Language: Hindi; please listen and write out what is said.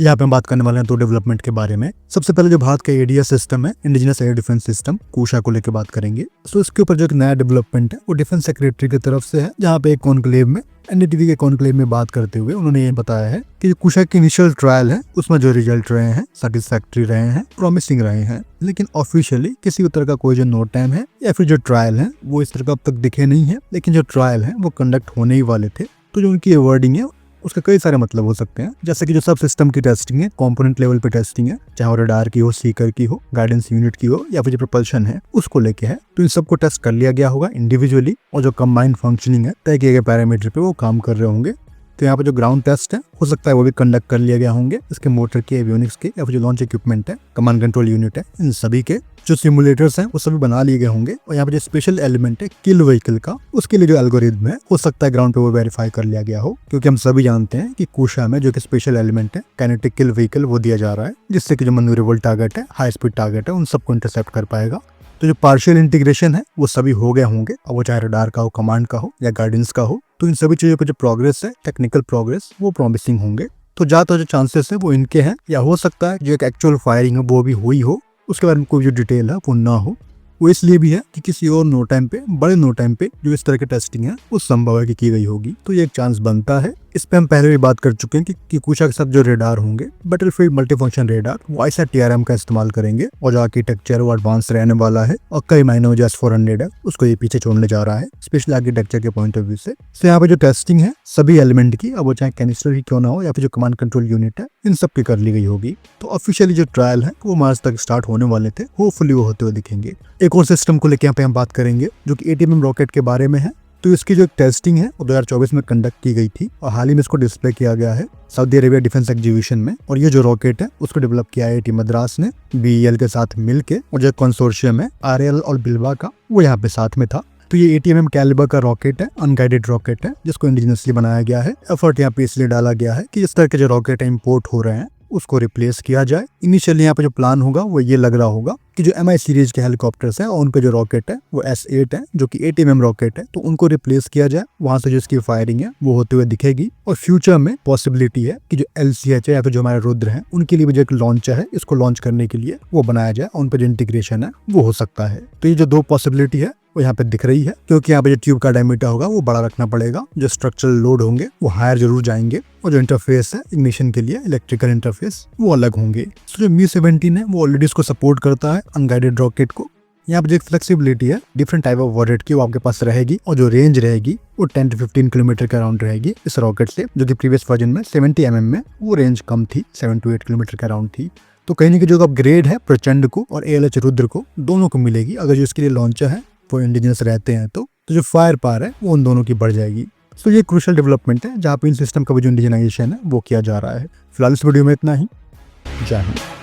यहाँ पे हम बात करने वाले हैं दो डेवलपमेंट के बारे में। सबसे पहले जो भारत का एडीएस सिस्टम है, इंडिजिनस एयर डिफेंस सिस्टम, कूशा को लेकर बात करेंगे। तो इसके ऊपर जो एक नया डेवलपमेंट है वो डिफेंस सेक्रेटरी की तरफ से है, जहाँ पे एक कॉन्क्लेव में एनडीटीवी के कॉन्क्लेव में बात करते हुए उन्होंने ये बताया है कि जो कूशा के इनिशियल ट्रायल है उसमें जो रिजल्ट रहे हैं सेटिस्फैक्ट्री रहे हैं, प्रॉमिसिंग रहे हैं, लेकिन ऑफिशियली किसी तरह का कोई जो नोट टाइम है या फिर जो ट्रायल है वो इस तरह का अब तक दिखे नहीं है। लेकिन जो ट्रायल है वो कंडक्ट होने ही वाले थे। तो जो उनकी वर्डिंग है उसके कई सारे मतलब हो सकते हैं, जैसे कि जो सब सिस्टम की टेस्टिंग है, कंपोनेंट लेवल पे टेस्टिंग है, चाहे वो रडार की हो, सीकर की हो, गाइडेंस यूनिट की हो या फिर जो प्रोपल्शन है उसको लेके है। तो इन सबको टेस्ट कर लिया गया होगा इंडिविजुअली, और जो कंबाइंड फंक्शनिंग है तय किए गए पैरामीटर पे वो काम कर रहे होंगे। तो यहाँ पे जो ग्राउंड टेस्ट है हो सकता है वो भी कंडक्ट कर लिया गया होंगे, इसके मोटर के, एवियोनिक्स के या फिर जो लॉन्च इक्विपमेंट है, कमांड कंट्रोल यूनिट है, इन सभी के जो सिमुलेटर्स हैं वो सभी बना लिए गए होंगे। और यहाँ पे जो स्पेशल एलिमेंट है किल व्हीकल का, उसके लिए जो एल्गोरिथम है हो सकता है ग्राउंड पे वो वेरीफाई कर लिया गया हो, क्योंकि हम सभी जानते हैं कि कूशा में जो कि स्पेशल एलिमेंट है काइनेटिक किल व्हीकल वो दिया जा रहा है, जिससे कि जो मैन्यूरेबल टारगेट है, हाई स्पीड टारगेट है, उन सबको इंटरसेप्ट कर पाएगा। तो जो पार्शियल इंटीग्रेशन है वो सभी हो गए होंगे, अब वो चाहे रडार का हो, कमांड का हो या गाइडेंस का हो। तो इन सभी चीजों पे जो प्रोग्रेस है, टेक्निकल प्रोग्रेस, वो प्रॉमिसिंग होंगे। तो ज्यादातर जो चांसेस है वो इनके हैं, या हो सकता है जो एक एक्चुअल फायरिंग है वो भी हुई हो, उसके बारे में कोई जो डिटेल है वो ना हो। वो इसलिए भी है कि किसी और नो टाइम पे, बड़े नो टाइम पे जो इस तरह की टेस्टिंग है वो संभव है कि की गई होगी। तो ये एक चांस बनता है। इस पे हम पहले भी बात कर चुके हैं कि कूशा के साथ जो रेडार होंगे, बैटलफील्ड मल्टीफंक्शन रेडार, वो ISAT TRM का इस्तेमाल करेंगे, और जो आर्किटेक्चर वो एडवांस रहने वाला है, और कई मायनों में जो S400 है उसको ये पीछे छोड़ने जा रहा है स्पेशल आर्किटेक्चर के पॉइंट ऑफ व्यू से। तो यहाँ पे जो टेस्टिंग है सभी एलिमेंट की, अब वो चाहे कैनिस्टर ही क्यों ना हो या फिर जो कमांड कंट्रोल यूनिट है, इन सब की कर ली गई होगी। तो ऑफिशियली जो ट्रायल है वो मार्च तक स्टार्ट होने वाले थे, होपफुली वो होते हुए दिखेंगे। एक और सिस्टम को लेकर यहाँ पे हम बात करेंगे जो कि ATMM रॉकेट के बारे में है। तो इसकी जो टेस्टिंग है वो 2024 में कंडक्ट की गई थी, और हाल ही में इसको डिस्प्ले किया गया है सऊदी अरेबिया डिफेंस एग्जीबिशन में। और ये जो रॉकेट है उसको डेवलप किया है IIT मद्रास ने BEL के साथ मिलके, और जो कंसोर्शियम है RAL और बिल्वा का वो यहाँ पे साथ में था। तो ये ATMM कैलिबर का रॉकेट है, अनगाइडेड रॉकेट है, जिसको इंडिजिनसली बनाया गया है। एफर्ट यहाँ पे इसलिए डाला गया है कि इस तरह के जो रॉकेट इम्पोर्ट हो रहे हैं उसको रिप्लेस किया जाए। इनिशियली यहाँ पे जो प्लान होगा वो ये लग रहा होगा कि जो MI सीरीज के हेलीकॉप्टर्स हैं और उन पे जो रॉकेट है वो S8 है, जो कि ATMM रॉकेट है, तो उनको रिप्लेस किया जाए। वहां से जो इसकी फायरिंग है वो होते हुए दिखेगी। और फ्यूचर में पॉसिबिलिटी है कि जो LCH है या फिर जो हमारे रुद्र है उनके लिए भी जो एक लॉन्चर है, इसको लॉन्च करने के लिए वो बनाया जाए, उन पे जो इंटीग्रेशन है वो हो सकता है। तो ये जो दो पॉसिबिलिटी है वो यहाँ पे दिख रही है, क्योंकि यहाँ पे जो ट्यूब का डायमीटर होगा वो बड़ा रखना पड़ेगा, जो स्ट्रक्चरल लोड होंगे वो हायर जरूर जाएंगे, और जो इंटरफेस है इग्निशन के लिए, इलेक्ट्रिकल इंटरफेस, वो अलग होंगे। तो जो Mi-17 है वो ऑलरेडी इसको सपोर्ट करता है, अनगाइडेड रॉकेट को। यहाँ पे जो फ्लेक्सिबिलिटी है डिफरेंट टाइप ऑफ वॉरेट की वो आपके पास रहेगी, और जो रेंज रहेगी वो 10 to 15 किलोमीटर के अराउंड रहेगी इस रॉकेट से, जो कि प्रीवियस वर्जन में 70 mm में वो रेंज कम थी, 7 to 8 किलोमीटर के अराउंड थी। तो कहीं ना कहीं जो अपग्रेड है प्रचंड को और ALH रुद्र को दोनों को मिलेगी, अगर जो इसके लिए लॉन्चर है वो इंडिजिनस रहते हैं तो जो फायर पावर है वो उन दोनों की बढ़ जाएगी। तो ये क्रूशियल डेवलपमेंट है जहाँ पे इन सिस्टम का भी जो इंडिजिनाइजेशन है वो किया जा रहा है। फिलहाल इस वीडियो में इतना ही। जय हिंद।